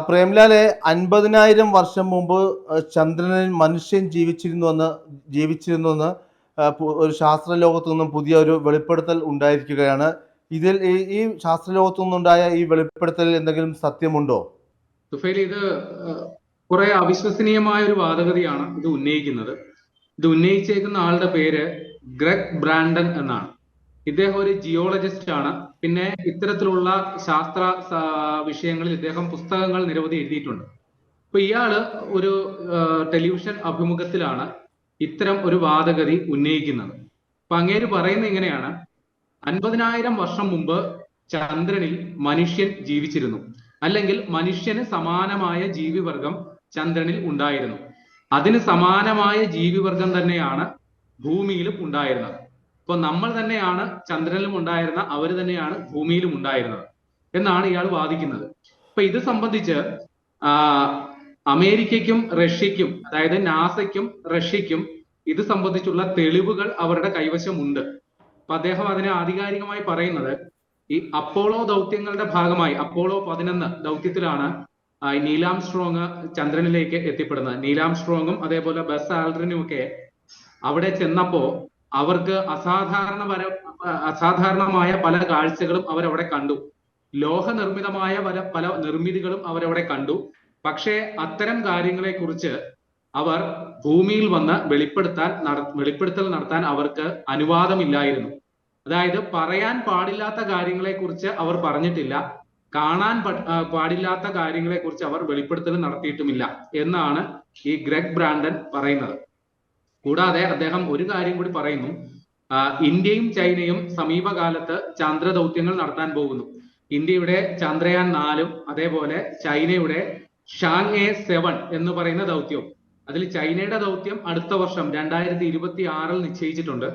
പ്രേംലാലെ 50,000 വർഷം മുമ്പ് ചന്ദ്രനിൽ മനുഷ്യൻ ജീവിച്ചിരുന്നുവെന്ന് ഒരു ശാസ്ത്ര ലോകത്തു നിന്നും പുതിയ ഒരു വെളിപ്പെടുത്തൽ ഉണ്ടായിരിക്കുകയാണ്. ഇതിൽ ഈ ശാസ്ത്ര ലോകത്തു നിന്നുണ്ടായ ഈ വെളിപ്പെടുത്തലിൽ എന്തെങ്കിലും സത്യമുണ്ടോ? തുഫൈൽ, ഇത് കുറെ അവിശ്വസനീയമായ ഒരു വാദഗതിയാണ് ഇത് ഉന്നയിക്കുന്നത്. ഇത് ഉന്നയിച്ചേക്കുന്ന ആളുടെ പേര് ഗ്രെഗ് ബ്രാൻഡൻ എന്നാണ്. ഇദ്ദേഹം ഒരു ജിയോളജിസ്റ്റ് ആണ്. പിന്നെ ഇത്തരത്തിലുള്ള ശാസ്ത്ര വിഷയങ്ങളിൽ ഇദ്ദേഹം പുസ്തകങ്ങൾ നിരവധി എഴുതിയിട്ടുണ്ട്. അപ്പൊ ഇയാള് ഒരു ടെലിവിഷൻ അഭിമുഖത്തിലാണ് ഇത്തരം ഒരു വാദഗതി ഉന്നയിക്കുന്നത്. അപ്പൊ അങ്ങേര് പറയുന്നത് ഇങ്ങനെയാണ്: 50,000 വർഷം മുമ്പ് ചന്ദ്രനിൽ മനുഷ്യൻ ജീവിച്ചിരുന്നു, അല്ലെങ്കിൽ മനുഷ്യന് സമാനമായ ജീവിവർഗം ചന്ദ്രനിൽ ഉണ്ടായിരുന്നു. അതിന് സമാനമായ ജീവിവർഗം തന്നെയാണ് ഭൂമിയിലും ഉണ്ടായിരുന്നത്. അപ്പൊ നമ്മൾ തന്നെയാണ് ചന്ദ്രനിലും ഉണ്ടായിരുന്ന, അവര് തന്നെയാണ് ഭൂമിയിലും ഉണ്ടായിരുന്നത് എന്നാണ് ഇയാൾ വാദിക്കുന്നത്. അപ്പൊ ഇത് സംബന്ധിച്ച് അമേരിക്കയ്ക്കും റഷ്യയ്ക്കും, അതായത് നാസയ്ക്കും റഷ്യയ്ക്കും ഇത് സംബന്ധിച്ചുള്ള തെളിവുകൾ അവരുടെ കൈവശമുണ്ട്. അപ്പൊ അദ്ദേഹം അതിനെ ആധികാരികമായി പറയുന്നത്, ഈ അപ്പോളോ ദൗത്യങ്ങളുടെ ഭാഗമായി അപ്പോളോ 11 ദൗത്യത്തിലാണ് നീൽ ആംസ്ട്രോങ് ചന്ദ്രനിലേക്ക് എത്തിപ്പെടുന്നത്. നീൽ ആംസ്ട്രോങ്ങും അതേപോലെ ബസ് ആൽഡ്രിനും ഒക്കെ അവിടെ ചെന്നപ്പോ അവർക്ക് അസാധാരണമായ പല കാഴ്ചകളും അവരവിടെ കണ്ടു. ലോഹനിർമ്മിതമായ പല നിർമ്മിതികളും അവരവിടെ കണ്ടു. പക്ഷേ അത്തരം കാര്യങ്ങളെ കുറിച്ച് അവർ ഭൂമിയിൽ വന്ന് വെളിപ്പെടുത്തൽ നടത്താൻ അവർക്ക് അനുവാദമില്ലായിരുന്നു. അതായത് പറയാൻ പാടില്ലാത്ത കാര്യങ്ങളെ കുറിച്ച് അവർ പറഞ്ഞിട്ടില്ല, കാണാൻ പാടില്ലാത്ത കാര്യങ്ങളെ കുറിച്ച് അവർ വെളിപ്പെടുത്തൽ നടത്തിയിട്ടുമില്ല എന്നാണ് ഈ ഗ്രെഗ് ബ്രാൻഡൻ പറയുന്നത്. കൂടാതെ അദ്ദേഹം ഒരു കാര്യം കൂടി പറയുന്നു: ഇന്ത്യയും ചൈനയും സമീപകാലത്ത് ചന്ദ്രദൗത്യങ്ങൾ നടത്താൻ പോകുന്നു. ഇന്ത്യയുടെ ചന്ദ്രയാൻ 4 അതേപോലെ ചൈനയുടെ ഷാങ് 7 എന്ന് പറയുന്ന ദൗത്യവും. അതിൽ ചൈനയുടെ ദൗത്യം അടുത്ത വർഷം 2026 നിശ്ചയിച്ചിട്ടുണ്ട്.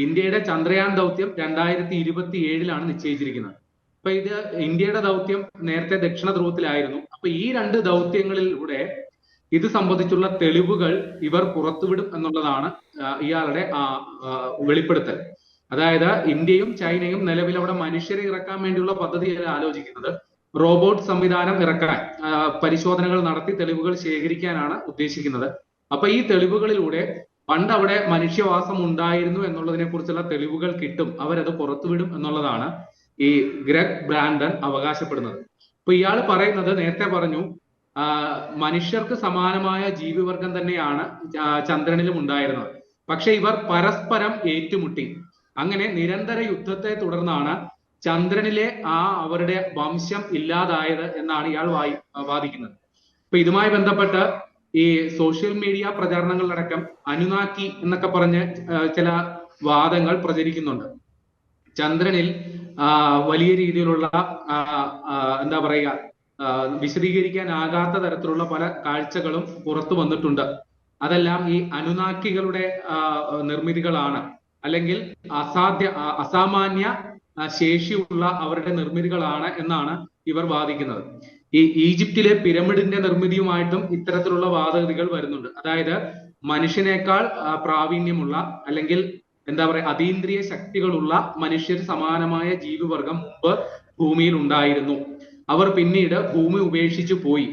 ഇന്ത്യയുടെ ചന്ദ്രയാൻ ദൗത്യം 2027 നിശ്ചയിച്ചിരിക്കുന്നത്. അപ്പൊ ഇത് ഇന്ത്യയുടെ ദൗത്യം നേരത്തെ ദക്ഷിണ ധ്രുവത്തിലായിരുന്നു. അപ്പൊ ഈ 2 ദൗത്യങ്ങളിലൂടെ ഇത് സംബന്ധിച്ചുള്ള തെളിവുകൾ ഇവർ പുറത്തുവിടും എന്നുള്ളതാണ് ഇയാളുടെ വെളിപ്പെടുത്തൽ. അതായത് ഇന്ത്യയും ചൈനയും നിലവിൽ അവിടെ മനുഷ്യരെ ഇറക്കാൻ വേണ്ടിയുള്ള പദ്ധതിയല്ല ആലോചിക്കുന്നത്, റോബോട്ട് സംവിധാനം ഇറക്കാൻ പരിശോധനകൾ നടത്തി തെളിവുകൾ ശേഖരിക്കാനാണ് ഉദ്ദേശിക്കുന്നത്. അപ്പൊ ഈ തെളിവുകളിലൂടെ പണ്ട് അവിടെ മനുഷ്യവാസം ഉണ്ടായിരുന്നു എന്നുള്ളതിനെ കുറിച്ചുള്ള തെളിവുകൾ കിട്ടും, അവരത് പുറത്തുവിടും എന്നുള്ളതാണ് ഈ ഗ്രെഗ് ബ്രാൻഡൻ അവകാശപ്പെടുന്നത്. അപ്പൊ ഇയാൾ പറയുന്നത്, നേരത്തെ പറഞ്ഞു, മനുഷ്യർക്ക് സമാനമായ ജീവിവർഗം തന്നെയാണ് ചന്ദ്രനിലും ഉണ്ടായിരുന്നത്. പക്ഷെ ഇവർ പരസ്പരം ഏറ്റുമുട്ടി. അങ്ങനെ നിരന്തര യുദ്ധത്തെ തുടർന്നാണ് ചന്ദ്രനിലെ അവരുടെ വംശം ഇല്ലാതായത് എന്നാണ് ഇയാൾ വാദിക്കുന്നത്. അപ്പൊ ഇതുമായി ബന്ധപ്പെട്ട് ഈ സോഷ്യൽ മീഡിയ പ്രചാരണങ്ങളിലടക്കം അനുനാക്കി എന്നൊക്കെ പറഞ്ഞ് ചില വാദങ്ങൾ പ്രചരിക്കുന്നുണ്ട്. ചന്ദ്രനിൽ വലിയ രീതിയിലുള്ള എന്താ പറയുക, വിശദീകരിക്കാനാകാത്ത തരത്തിലുള്ള പല കാഴ്ചകളും പുറത്തു വന്നിട്ടുണ്ട്. അതെല്ലാം ഈ അനുനാക്കികളുടെ നിർമ്മിതികളാണ്, അല്ലെങ്കിൽ അസാമാന്യ ശേഷിയുള്ള അവരുടെ നിർമ്മിതികളാണ് എന്നാണ് ഇവർ വാദിക്കുന്നത്. ഈ ഈജിപ്തിലെ പിരമിഡിന്റെ നിർമ്മിതിയുമായിട്ടും ഇത്തരത്തിലുള്ള വാദഗതികൾ വരുന്നുണ്ട്. അതായത് മനുഷ്യനേക്കാൾ പ്രാവീണ്യമുള്ള, അല്ലെങ്കിൽ എന്താ പറയുക, അതീന്ദ്രിയ ശക്തികളുള്ള മനുഷ്യർ സമാനമായ ജീവിവർഗം മുമ്പ് ഭൂമിയിൽ ഉണ്ടായിരുന്നു. അവർ പിന്നീട് ഭൂമി ഉപേക്ഷിച്ചു പോയി.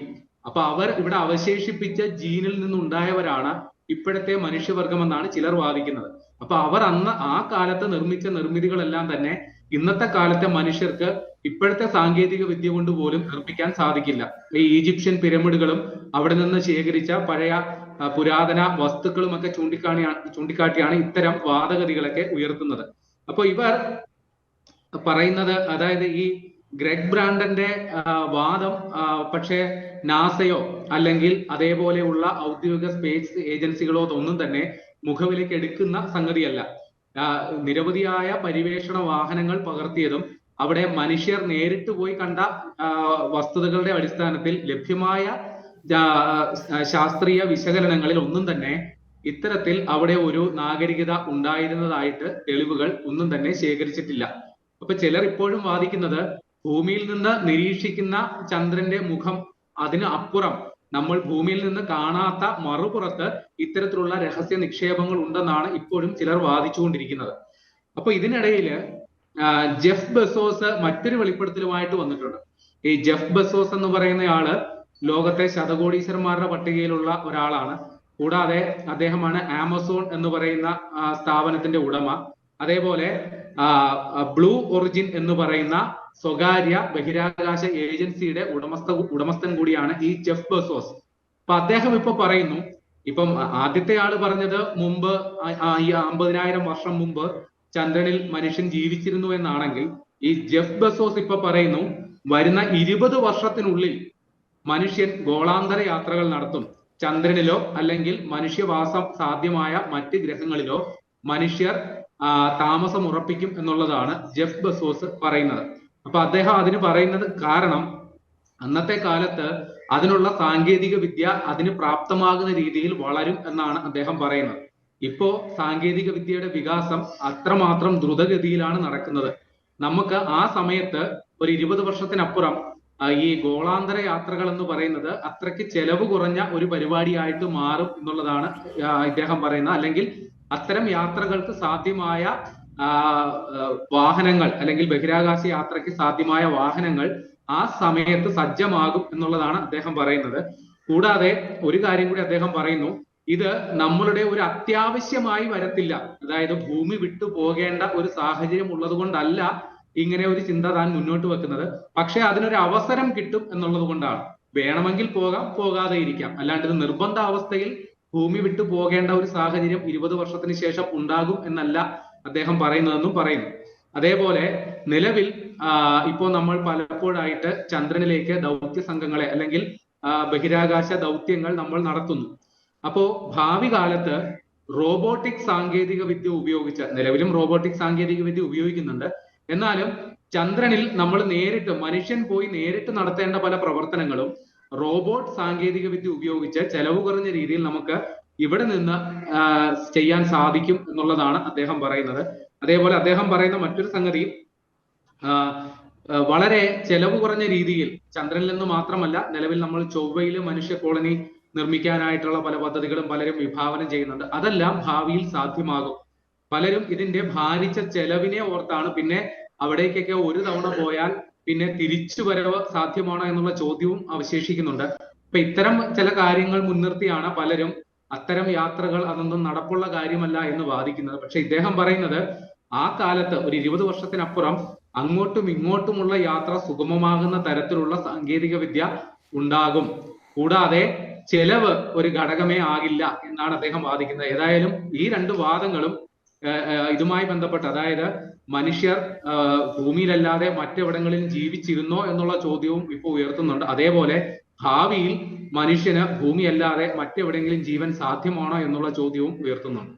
അപ്പൊ അവർ ഇവിടെ അവശേഷിപ്പിച്ച ജീനിൽ നിന്നുണ്ടായവരാണ് ഇപ്പോഴത്തെ മനുഷ്യവർഗം എന്നാണ് ചിലർ വാദിക്കുന്നത്. അപ്പൊ അവർ അന്ന് ആ കാലത്ത് നിർമ്മിച്ച നിർമ്മിതികളെല്ലാം തന്നെ ഇന്നത്തെ കാലത്തെ മനുഷ്യർക്ക് ഇപ്പോഴത്തെ സാങ്കേതിക വിദ്യ കൊണ്ട് പോലും നിർമ്മിക്കാൻ സാധിക്കില്ല. ഈ ഈജിപ്ഷ്യൻ പിരമിഡുകളും അവിടെ നിന്ന് ശേഖരിച്ച പഴയ പുരാതന വസ്തുക്കളും ഒക്കെ ചൂണ്ടിക്കാട്ടിയാണ് ഇത്തരം വാദഗതികളൊക്കെ ഉയർത്തുന്നത്. അപ്പൊ ഇവർ പറയുന്നത്, അതായത് ഈ ഗ്രെഗ് ബ്രാൻഡന്റെ വാദം പക്ഷേ നാസയോ അല്ലെങ്കിൽ അതേപോലെയുള്ള ഔദ്യോഗിക സ്പേസ് ഏജൻസികളോ ഒന്നും തന്നെ മുഖവിലേക്ക് എടുക്കുന്ന സംഗതിയല്ല. നിരവധിയായ പരിവേഷണ വാഹനങ്ങൾ പകർത്തിയതും അവിടെ മനുഷ്യർ നേരിട്ട് പോയി കണ്ട വസ്തുതകളുടെ അടിസ്ഥാനത്തിൽ ലഭ്യമായ ശാസ്ത്രീയ വിശകലനങ്ങളിൽ ഒന്നും തന്നെ ഇത്തരത്തിൽ അവിടെ ഒരു നാഗരികത ഉണ്ടായിരുന്നതായിട്ട് തെളിവുകൾ ഒന്നും തന്നെ ശേഖരിച്ചിട്ടില്ല. അപ്പൊ ചിലർ ഇപ്പോഴും വാദിക്കുന്നത്, ഭൂമിയിൽ നിന്ന് നിരീക്ഷിക്കുന്ന ചന്ദ്രന്റെ മുഖം, അതിന് അപ്പുറം നമ്മൾ ഭൂമിയിൽ നിന്ന് കാണാത്ത മറുപുറത്ത് ഇത്തരത്തിലുള്ള രഹസ്യ നിക്ഷേപങ്ങൾ ഉണ്ടെന്നാണ് ഇപ്പോഴും ചിലർ വാദിച്ചുകൊണ്ടിരിക്കുന്നത്. അപ്പൊ ഇതിനിടയിൽ ജെഫ് ബെസോസ് മറ്റൊരു വെളിപ്പെടുത്തലുമായിട്ട് വന്നിട്ടുണ്ട്. ഈ ജെഫ് ബെസോസ് എന്ന് പറയുന്ന ആള് ലോകത്തെ ശതകോടീശ്വരന്മാരുടെ പട്ടികയിലുള്ള ഒരാളാണ്. കൂടാതെ അദ്ദേഹമാണ് ആമസോൺ എന്ന് പറയുന്ന സ്ഥാപനത്തിന്റെ ഉടമ. അതേപോലെ ബ്ലൂ ഒറിജിൻ എന്ന് പറയുന്ന സ്വകാര്യ ബഹിരാകാശ ഏജൻസിയുടെ ഉടമസ്ഥൻ കൂടിയാണ് ഈ ജെഫ് ബെസോസ്. അപ്പൊ അദ്ദേഹം ഇപ്പൊ പറയുന്നു, ഇപ്പം ആദ്യത്തെ ആള് പറഞ്ഞത് മുമ്പ് ഈ 50,000 വർഷം മുമ്പ് ചന്ദ്രനിൽ മനുഷ്യൻ ജീവിച്ചിരുന്നു എന്നാണെങ്കിൽ, ഈ ജെഫ് ബെസോസ് ഇപ്പൊ പറയുന്നു വരുന്ന 20 വർഷത്തിനുള്ളിൽ മനുഷ്യൻ ഗോളാന്തര യാത്രകൾ നടത്തും. ചന്ദ്രനിലോ അല്ലെങ്കിൽ മനുഷ്യവാസം സാധ്യമായ മറ്റ് ഗ്രഹങ്ങളിലോ മനുഷ്യർ താമസം ഉറപ്പിക്കും എന്നുള്ളതാണ് ജെഫ് ബെസോസ് പറയുന്നത്. അപ്പൊ അദ്ദേഹം അതിന് പറയുന്നത് കാരണം അന്നത്തെ കാലത്ത് അതിനുള്ള സാങ്കേതിക വിദ്യ അതിന് പ്രാപ്തമാകുന്ന രീതിയിൽ വളരും എന്നാണ് അദ്ദേഹം പറയുന്നത്. ഇപ്പോ സാങ്കേതിക വിദ്യയുടെ വികാസം അത്രമാത്രം ദ്രുതഗതിയിലാണ് നടക്കുന്നത്. നമുക്ക് ആ സമയത്ത് ഒരു 20 വർഷത്തിനപ്പുറം ഈ ഗോളാന്തര യാത്രകൾ എന്ന് പറയുന്നത് അത്രയ്ക്ക് ചെലവ് കുറഞ്ഞ ഒരു പരിപാടിയായിട്ട് മാറും എന്നുള്ളതാണ് ഇദ്ദേഹം പറയുന്നത്. അല്ലെങ്കിൽ അത്തരം യാത്രകൾക്ക് സാധ്യമായ വാഹനങ്ങൾ, അല്ലെങ്കിൽ ബഹിരാകാശ യാത്രയ്ക്ക് സാധ്യമായ വാഹനങ്ങൾ ആ സമയത്ത് സജ്ജമാകും എന്നുള്ളതാണ് അദ്ദേഹം പറയുന്നത്. കൂടാതെ ഒരു കാര്യം കൂടി അദ്ദേഹം പറയുന്നു, ഇത് നമ്മളുടെ ഒരു അത്യാവശ്യമായി വരത്തില്ല. അതായത് ഭൂമി വിട്ടു പോകേണ്ട ഒരു സാഹചര്യം ഉള്ളത് കൊണ്ടല്ല ഇങ്ങനെ ഒരു ചിന്ത താൻ മുന്നോട്ട് വെക്കുന്നത്. പക്ഷെ അതിനൊരു അവസരം കിട്ടും എന്നുള്ളത് കൊണ്ടാണ്. വേണമെങ്കിൽ പോകാം, പോകാതെ ഇരിക്കാം. അല്ലാണ്ട് ഇത് നിർബന്ധ അവസ്ഥയിൽ ഭൂമി വിട്ടു പോകേണ്ട ഒരു സാഹചര്യം 20 വർഷത്തിന് ശേഷം ഉണ്ടാകും എന്നല്ല അദ്ദേഹം പറയുന്നതെന്നും പറയുന്നു. അതേപോലെ നിലവിൽ ഇപ്പോൾ നമ്മൾ പലപ്പോഴായിട്ട് ചന്ദ്രനിലേക്ക് ദൗത്യ സംഘങ്ങളെ അല്ലെങ്കിൽ ബഹിരാകാശ ദൗത്യങ്ങൾ നമ്മൾ നടത്തുന്നു. അപ്പോ ഭാവി കാലത്ത് റോബോട്ടിക് സാങ്കേതിക വിദ്യ ഉപയോഗിച്ച്, നിലവിലും റോബോട്ടിക് സാങ്കേതിക വിദ്യ ഉപയോഗിക്കുന്നുണ്ട്, എന്നാലും ചന്ദ്രനിൽ നമ്മൾ നേരിട്ട് മനുഷ്യൻ പോയി നേരിട്ട് നടത്തേണ്ട പല പ്രവർത്തനങ്ങളും റോബോട്ട് സാങ്കേതിക വിദ്യ ഉപയോഗിച്ച് ചെലവ് കുറഞ്ഞ രീതിയിൽ നമുക്ക് ഇവിടെ നിന്ന് ചെയ്യാൻ സാധിക്കും എന്നുള്ളതാണ് അദ്ദേഹം പറയുന്നത്. അതേപോലെ അദ്ദേഹം പറയുന്ന മറ്റൊരു സംഗതി, വളരെ ചെലവ് കുറഞ്ഞ രീതിയിൽ ചന്ദ്രനിൽ നിന്ന് മാത്രമല്ല, നിലവിൽ നമ്മൾ ചൊവ്വയിൽ മനുഷ്യ കോളനി നിർമ്മിക്കാനായിട്ടുള്ള പല പദ്ധതികളും പലരും വിഭാവനം ചെയ്യുന്നുണ്ട്. അതെല്ലാം ഭാവിയിൽ സാധ്യമാകും. പലരും ഇതിന്റെ ഭാരിച്ച ചെലവിനെ ഓർത്താണ് പിന്നെ അവിടേക്കൊക്കെ ഒരു തവണ പോയാൽ പിന്നെ തിരിച്ചു വരവ് സാധ്യമാണോ എന്നുള്ള ചോദ്യവും അവശേഷിക്കുന്നുണ്ട്. അപ്പൊ ഇത്തരം ചില കാര്യങ്ങൾ മുൻനിർത്തിയാണ് പലരും അത്തരം യാത്രകൾ അതൊന്നും നടപ്പുള്ള കാര്യമല്ല എന്ന് വാദിക്കുന്നത്. പക്ഷെ ഇദ്ദേഹം പറയുന്നത് ആ കാലത്ത് ഒരു 20 വർഷത്തിനപ്പുറം അങ്ങോട്ടും ഇങ്ങോട്ടുമുള്ള യാത്ര സുഗമമാകുന്ന തരത്തിലുള്ള സാങ്കേതിക വിദ്യ ഉണ്ടാകും. കൂടാതെ ചെലവ് ഒരു ഘടകമേ ആകില്ല എന്നാണ് അദ്ദേഹം വാദിക്കുന്നത്. ഏതായാലും ഈ രണ്ട് വാദങ്ങളും ഇതുമായി ബന്ധപ്പെട്ട്, അതായത് മനുഷ്യർ ഭൂമിയിലല്ലാതെ മറ്റെവിടങ്ങളിൽ ജീവിച്ചിരുന്നോ എന്നുള്ള ചോദ്യവും ഇപ്പോൾ ഉയർത്തുന്നുണ്ട്. അതേപോലെ ഭാവിയിൽ മനുഷ്യന് ഭൂമിയല്ലാതെ മറ്റെവിടെയെങ്കിലും ജീവൻ സാധ്യമാണോ എന്നുള്ള ചോദ്യവും ഉയർത്തുന്നുണ്ട്.